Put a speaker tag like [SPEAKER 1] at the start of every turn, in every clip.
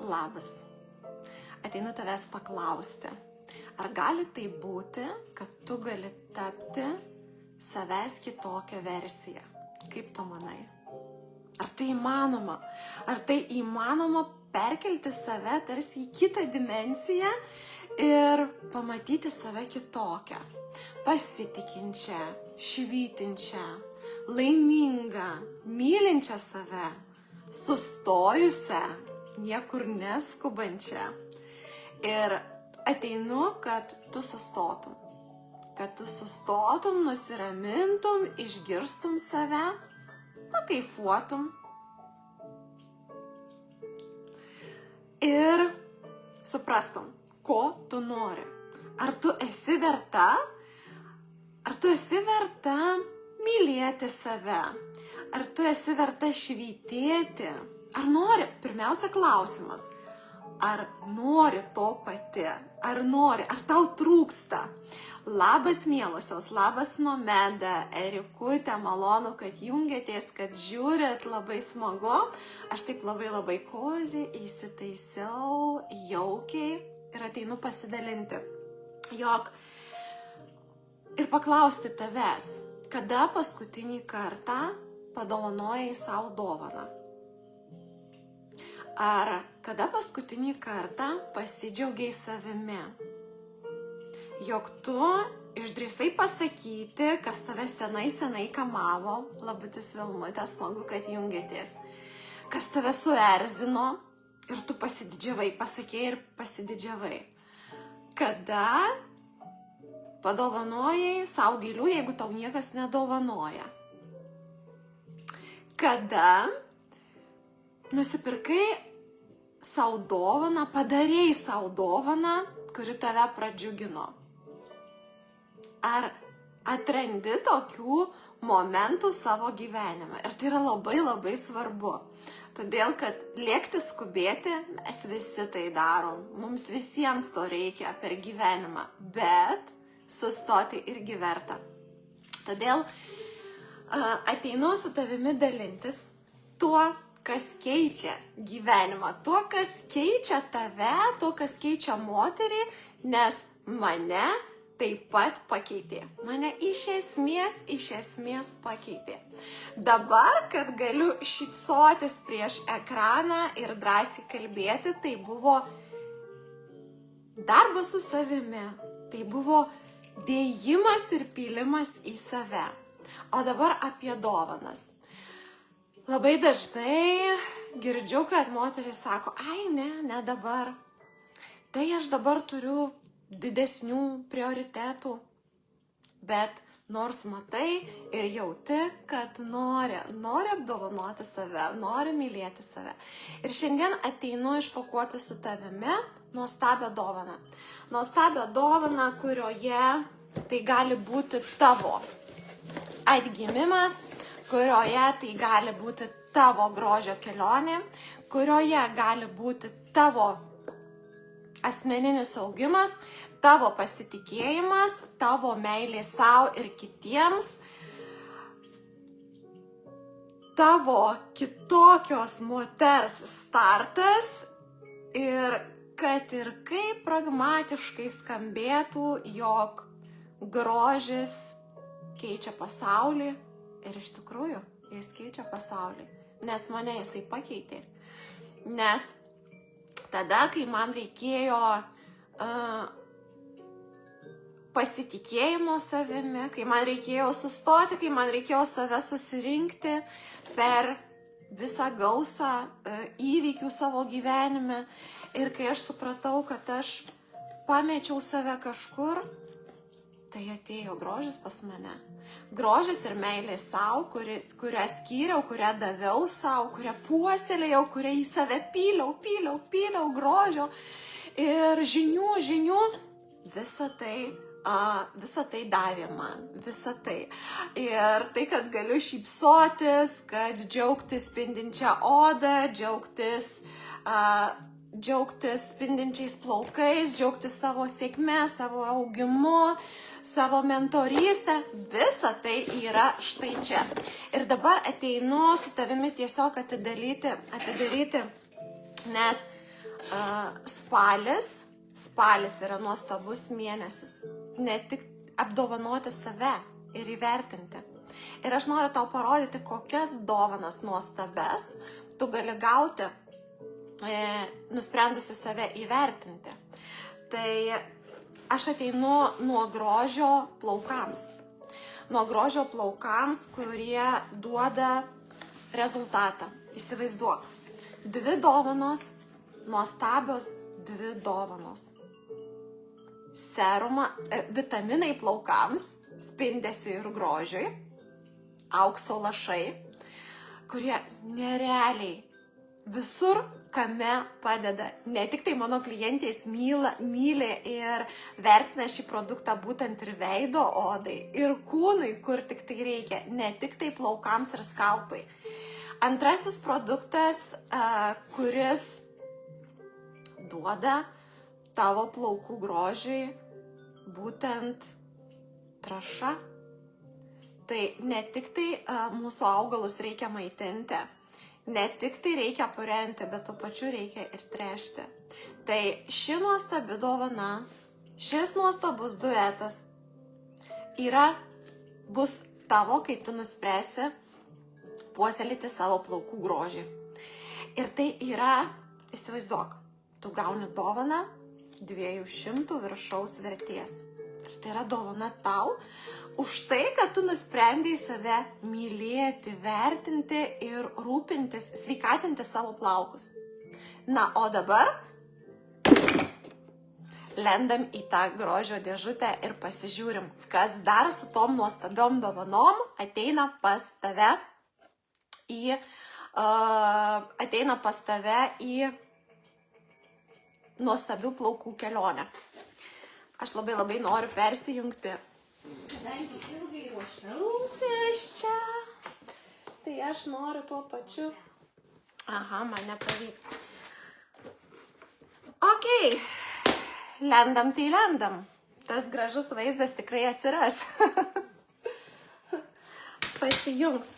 [SPEAKER 1] Labas. Ateinu tavęs paklausti, ar gali tai būti, kad tu gali tapti savęs kitokią versiją? Kaip tu manai? Ar tai įmanoma? Ar tai įmanoma perkelti save tarsi į kitą dimensiją ir pamatyti save kitokią, pasitikinčią, švytinčią, laimingą, mylinčią save, sustojusią, niekur neskubančią. Ir ateinu, kad tu sustotum. Kad tu sustotum, nusiramintum, išgirstum save, pakaifuotum. Ir suprastum, ko tu nori. Ar tu esi verta? Ar tu esi verta mylėti save? Ar tu esi verta švytėti? Ar nori? Pirmiausia klausimas. Ar nori to pati? Ar nori? Ar tau trūksta? Labas mielosios, labas Nomeda, Erikutė, malonu, kad jungiatės, kad žiūrit, labai smagu. Aš taip labai kozi įsitaisiau jaukiai ir ateinu pasidalinti, jog ir paklausti tavęs, kada paskutinį kartą padovanojai savo dovaną? Ar kada paskutinį kartą pasidžiaugiai savimi? Jog tu išdrįsai pasakyti, kas tave senai kamavo, labutis Vilmutė, smagu, kad jungiatės, kas tave suerzino ir tu pasididžiavai, pasakėjai ir pasididžiavai. Kada padovanojai savo gėlių, jeigu tau niekas nedovanoja? Kada nusipirkai savo dovaną, padarėjai savo dovaną, kuri tave pradžiugino? Ar atrandi tokių momentų savo gyvenime? Ir tai yra labai svarbu. Todėl, kad lėkti skubėti, mes visi tai darom. Mums visiems to reikia per gyvenimą. Bet sustoti irgi verta. Todėl ateinu su tavimi dalintis tuo, kas keičia gyvenimą, tuo, kas keičia tave, tuo, kas keičia moterį, nes mane taip pat pakeitė. Mane iš esmės pakeitė. Dabar, kad galiu šypsotis prieš ekraną ir drąsiai kalbėti, tai buvo darbas su savimi, tai buvo dėjimas ir pylimas į save. O dabar apie dovanas. Labai dažnai girdžiu, kad moteris sako, ai ne dabar. Tai aš dabar turiu didesnių prioritetų. Bet nors matai ir jauti, kad nori apdovanoti save, nori mylėti save. Ir šiandien ateinu išpakuoti su tavimi nuostabią dovaną. Nuostabią dovaną, kurioje tai gali būti tavo atgimimas, kurioje tai gali būti tavo grožio kelionė, kurioje gali būti tavo asmeninis augimas, tavo pasitikėjimas, tavo meilė savo ir kitiems, tavo kitokios moters startas ir kad ir kaip pragmatiškai skambėtų, jog grožis keičia pasaulį ir iš tikrųjų jis keičia pasaulį, nes mane jis tai pakeitė. Nes tada, kai man reikėjo pasitikėjimo savimi, kai man reikėjo sustoti, kai man reikėjo save susirinkti per visą gausą įvykių savo gyvenime ir kai aš supratau, kad aš pamečiau save kažkur, tai atėjo grožis pas mane. Grožis ir meilė savo, kurią skyriau, kurią daviau savo, kurią puoselėjau, kurią į save pyliau grožio ir žinių, visą tai davė man, visą tai. Ir tai, kad galiu šypsotis, kad džiaugtis spindinčią odą, džiaugtis džiaugtis spindinčiais plaukais, džiaugtis savo sėkme, savo augimu, savo mentorystę. Visa tai yra štai čia. Ir dabar ateinu su tavimi tiesiog atidaryti, nes spalis yra nuostabus mėnesis. Ne tik apdovanoti save ir įvertinti. Ir aš noriu tau parodyti, kokias dovanas nuostabes tu gali gauti, nusprendusi save įvertinti. Tai aš ateinu nuo grožio plaukams. Nuo grožio plaukams, kurie duoda rezultatą. Įsivaizduok. 2 dovanos, nuostabios 2 dovanos. Serumą, vitaminai plaukams, spindesiui ir grožiui, aukso lašai, kurie nerealiai visur kame padeda. Ne tik tai mano klientės myli ir vertina šį produktą būtent ir veido odai, ir kūnui, kur tik tai reikia, ne tik tai plaukams ir skalpai. Antrasis produktas, kuris duoda tavo plaukų grožiui, būtent trąša. Tai ne tik tai mūsų augalus reikia maitinti, ne tik tai reikia purenti, bet tuo pačiu reikia ir tręšti. Tai ši nuostabi dovana, šis nuostabus duetas bus tavo, kai tu nuspręsi puoselėti savo plaukų grožį. Ir tai yra, įsivaizduok, tu gauni dovaną 200 viršaus vertės. Ir tai yra dovana tau už tai, kad tu nusprendei save mylėti, vertinti ir rūpintis, sveikatinti savo plaukus. Na, o dabar lendam į tą grožio dėžutę ir pasižiūrim, kas dar su tom nuostabiom dovanom ateina pas tave į nuostabių plaukų kelionę. Aš labai noriu persijungti. Kadangi ilgai ruošiausi aš čia, tai aš noriu tuo pačiu. Man nepavyks. Ok, lendam tai lendam. Tas gražus vaizdas tikrai atsiras. Pasijungs.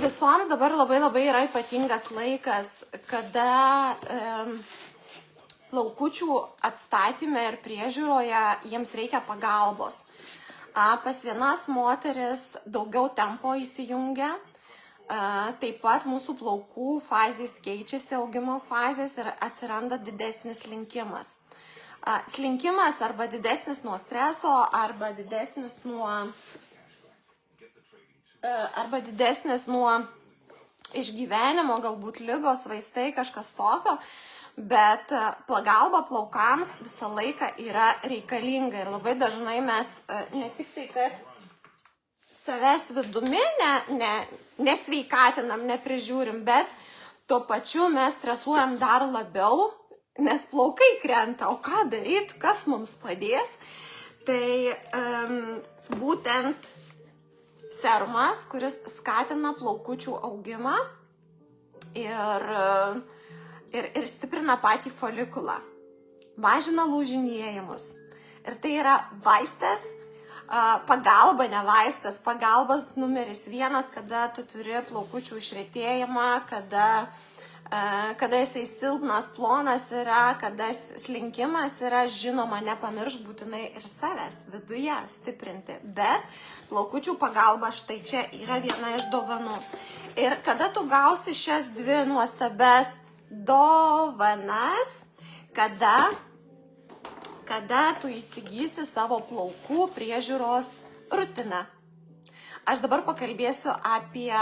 [SPEAKER 1] Visoms dabar labai yra ypatingas laikas, kada plaukučių atstatyme ir priežiūroje jiems reikia pagalbos. Pas vienas moteris daugiau tempo įsijungia, taip pat mūsų plaukų fazės keičiasi, augimo fazės ir atsiranda didesnis slinkimas. Slinkimas arba didesnis nuo streso, arba didesnis nuo išgyvenimo, galbūt ligos, vaistai, kažkas tokio, bet pagalba plaukams visą laiką yra reikalinga ir labai dažnai mes ne tik tai, kad savęs vidumi nesveikatinam, neprižiūrim, bet tuo pačiu mes stresuojam dar labiau, nes plaukai krenta, o ką daryti, kas mums padės, tai būtent serumas, kuris skatina plaukučių augimą ir stiprina patį folikulą, mažina lūžinėjimus. Ir tai yra vaistas, pagalba, ne vaistas, pagalbas numeris 1, kada tu turi plaukučių išretėjimą, kada jisai silpnas, plonas yra, kada slinkimas yra, žinoma, nepamiršk būtinai ir savęs viduje stiprinti, bet plaukučių pagalba štai čia yra viena iš dovanų. Ir kada tu gausi šias 2 nuostabes dovanas, kada tu įsigysi savo plaukų priežiūros rutiną. Aš dabar pakalbėsiu apie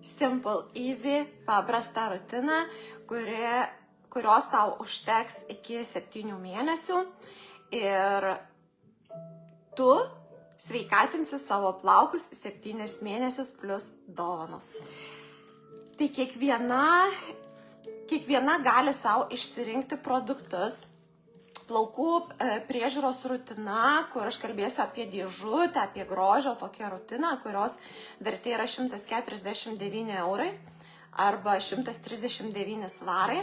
[SPEAKER 1] Simple Easy, paprastą rutiną, kurios tau užteks iki 7 mėnesių ir tu sveikatinsi savo plaukus 7 mėnesius plus dovanos. Tai kiekviena gali savo išsirinkti produktus. Plaukų priežiūros rutina, kur aš kalbėsiu apie dėžutę, apie grožio tokią rutiną, kurios vertė yra 149 eurai. arba 139 svarai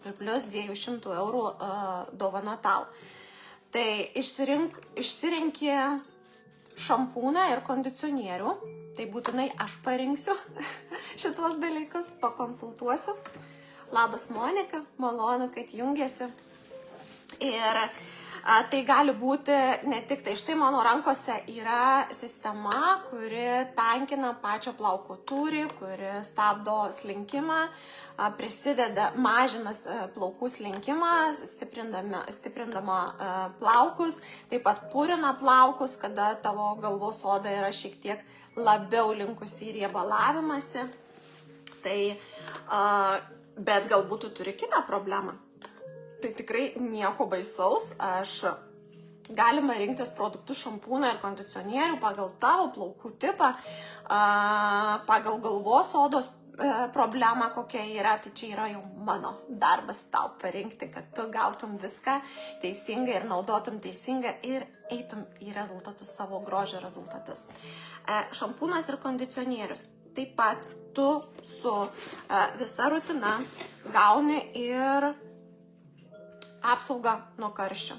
[SPEAKER 1] ir plus 200 eurų dovana tau. Tai išsirenki šampūną ir kondicionierių, tai būtinai aš parinksiu šitos dalykus, pakonsultuosiu. Labas Monika, malonu, kad jungiasi. Ir tai gali būti ne tik tai, štai mano rankose yra sistema, kuri tankina pačio plauko tūrį, kuri stabdo slinkimą, prisideda, mažina plaukų slinkimą, stiprindama plaukus, taip pat purina plaukus, kada tavo galvos oda yra šiek tiek labiau linkusi į riebalavimąsi. Tai, bet galbūt tu turi kitą problemą. Tai tikrai nieko baisaus, galima rinktis produktų šampūną ir kondicionierių pagal tavo plaukų tipą, pagal galvos odos problemą, kokia yra, tai čia yra jau mano darbas tau parinkti, kad tu gautum viską teisingai ir naudotum teisingai ir eitum į rezultatus, savo grožio rezultatus. Šampūnas ir kondicionierius. Taip pat tu su visa rutina gauni ir apsauga nuo karščio.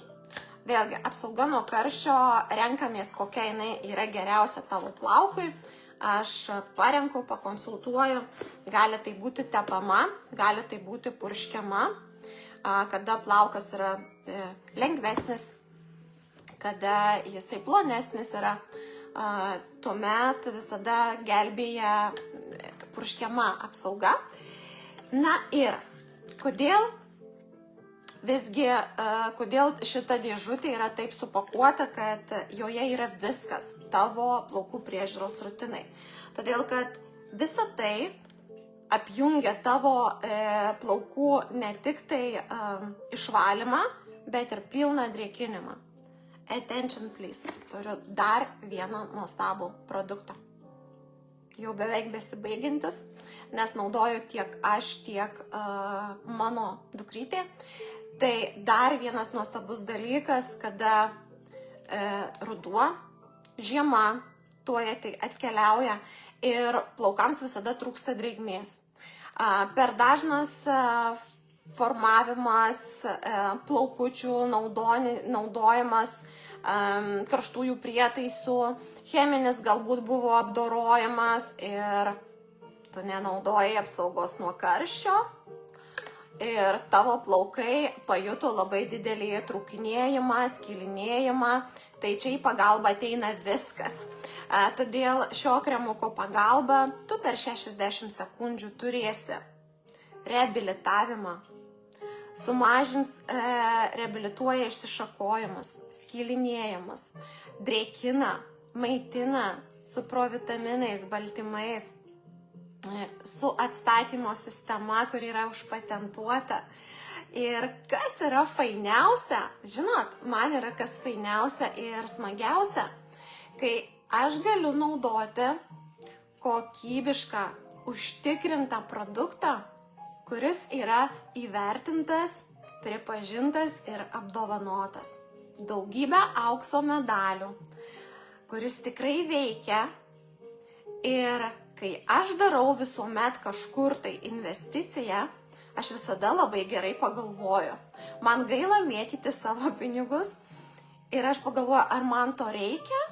[SPEAKER 1] Vėlgi, apsauga nuo karščio, renkamės, kokia jinai yra geriausia tavo plaukui. Aš parenku, pakonsultuoju, gali tai būti tepama, gali tai būti purškiama, kada plaukas yra lengvesnis, kada jisai plonesnis yra, tuomet visada gelbėja purškiama apsauga. Na ir kodėl šita dėžutė yra taip supakuota, kad joje yra viskas tavo plaukų priežiūros rutinai. Todėl, kad visa tai apjungia tavo plaukų ne tik tai išvalymą, bet ir pilną drėkinimą. Attention please. Turiu dar vieną nuostabų produktą. Jau beveik besibaigintis, nes naudoju tiek aš, tiek mano dukrytė. Tai dar vienas nuostabus dalykas, kada ruduo, žiema, tuoj tai atkeliauja ir plaukams visada trūksta drėgmės. Per dažnas formavimas, plaukučių naudojimas, karštųjų prietaisų, cheminis galbūt buvo apdorojimas ir tu nenaudoji apsaugos nuo karščio. Ir tavo plaukai pajuto labai didelį trūkinėjimą, skilinėjimą, tai čia į pagalbą ateina viskas. Todėl šio kremuko pagalba tu per 60 sekundžių turėsi reabilitavimą, reabilituoja išsišakojimus, skilinėjimus, drėkina, maitina su provitaminais, baltymais, su atstatymo sistema, kuri yra užpatentuota. Ir kas yra fainiausia, žinot, man yra kas fainiausia ir smagiausia, kai aš galiu naudoti kokybišką, užtikrintą produktą, kuris yra įvertintas, pripažintas ir apdovanotas. Daugybę aukso medalių, kuris tikrai veikia. Ir kai aš darau visuomet kažkur tai investiciją, aš visada labai gerai pagalvoju. Man gaila mėtyti savo pinigus ir aš pagalvoju, ar man to reikia,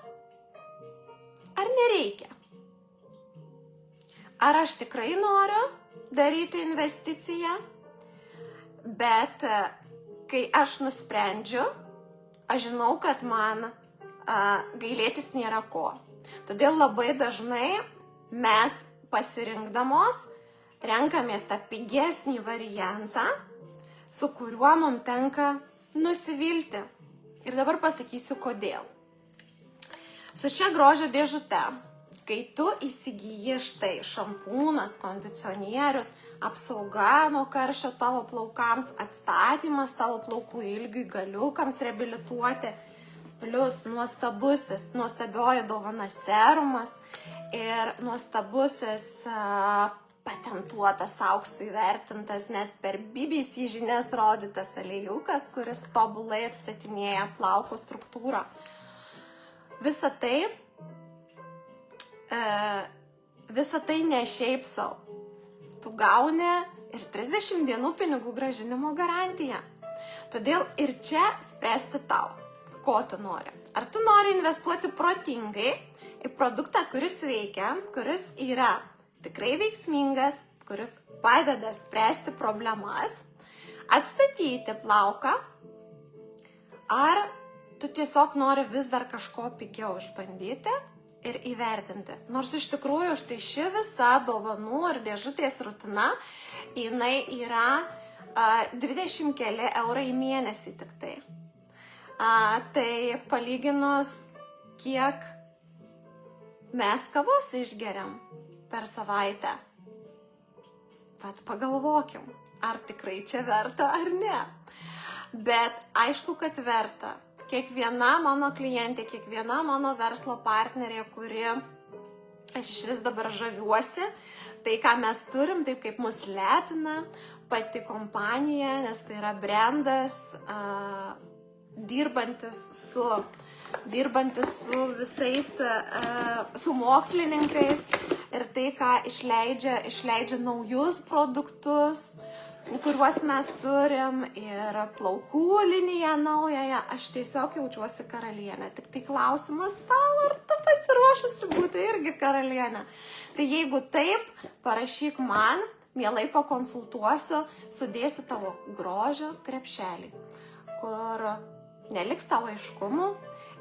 [SPEAKER 1] ar nereikia. Ar aš tikrai noriu daryti investiciją, bet kai aš nusprendžiu, aš žinau, kad man gailėtis nėra ko. Todėl labai dažnai mes pasirinkdamos renkamės tą pigesnį variantą, su kuriuo mums tenka nusivilti. Ir dabar pasakysiu, kodėl. Su šia grožio dėžute, kai tu įsigyji štai šampūnas, kondicionierius, apsauga nuo karščio tavo plaukams, atstatymas tavo plaukų ilgiui, galiukams reabilituoti, plus nuostabioji dovana serumas ir nuostabusis patentuotas auksu įvertintas, net per BBC žinias rodytas aliejukas, kuris tobulai atstatinėja plauko struktūrą. Visa tai ne šiaip sau. tu gauni ir 30 dienų pinigų grąžinimo garantiją. Todėl ir čia spręsti tau, ko tu nori. Ar tu nori investuoti protingai į produktą, kuris veikia, kuris yra tikrai veiksmingas, kuris padeda spręsti problemas, atstatyti plauką, ar tu tiesiog nori vis dar kažko pigiau išbandyti ir įvertinti. Nors iš tikrųjų štai ši visa dovanų ir dėžutės rutina, jinai yra 20 keli eurai į mėnesį tik tai. Tai palyginus, kiek mes kavos išgeriam per savaitę. Vat pagalvokim, ar tikrai čia verta ar ne. Bet aišku, kad verta. Kiekviena mano klientė, kiekviena mano verslo partnerė, kuri aš iš vis dabar žaviuosi, tai ką mes turim, taip kaip mus lepina pati kompanija, nes tai yra brandas, dirbantis su visais, su mokslininkais ir tai, ką išleidžia naujus produktus, kuriuos mes turim, ir plaukų liniją naująją. Aš tiesiog jaučiuosi karalienė. Tik tai klausimas tau, ar tu pasiruošusi būti irgi karalienė. Tai jeigu taip, parašyk man, mielai pakonsultuosiu, sudėsiu tavo grožio krepšelį, kur neliks tavo aiškumų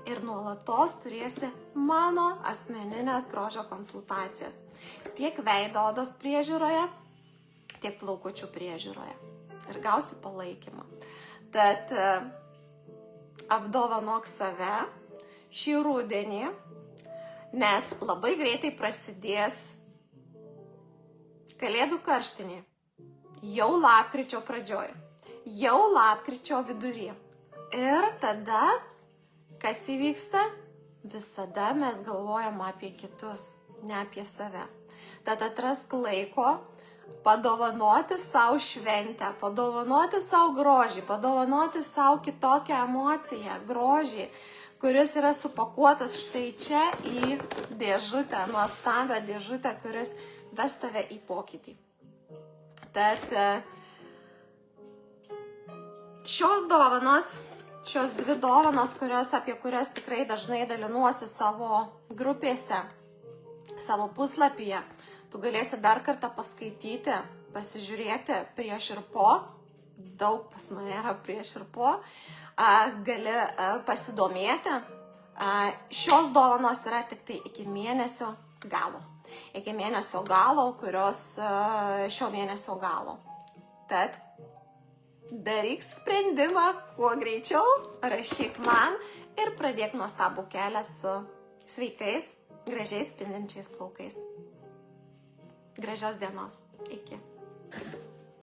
[SPEAKER 1] ir nuolatos turėsi mano asmeninės grožio konsultacijas. Tiek veido odos priežiūroje, tiek plaukučių priežiūroje. Ir gausi palaikymą. Tad apdovanok save šį rudenį, nes labai greitai prasidės Kalėdų karštinė. Jau lapkričio pradžioj. Jau lapkričio vidury. Ir tada, kas įvyksta, visada mes galvojam apie kitus, ne apie save. Tad atrask laiko padovanoti savo šventę, padovanoti savo grožį, padovanoti savo kitokią emociją, grožį, kuris yra supakuotas štai čia į dėžutę, nuostabią dėžutę, kuris ves tave į pokytį. Tad šios dvi dovanos, apie kurias tikrai dažnai dalinuosi savo grupėse, savo puslapyje, tu galėsi dar kartą paskaityti, pasižiūrėti prieš ir po, daug pas mane yra prieš ir po, gali pasidomėti. Šios dovanos yra tik tai iki mėnesio galo. Iki mėnesio galo, kurios šio mėnesio galo. Tad daryk sprendimą kuo greičiau, rašyk man ir pradėk nuostabų kelią su sveikais, gražiais spindinčiais plaukais. Gražios dienos. Iki.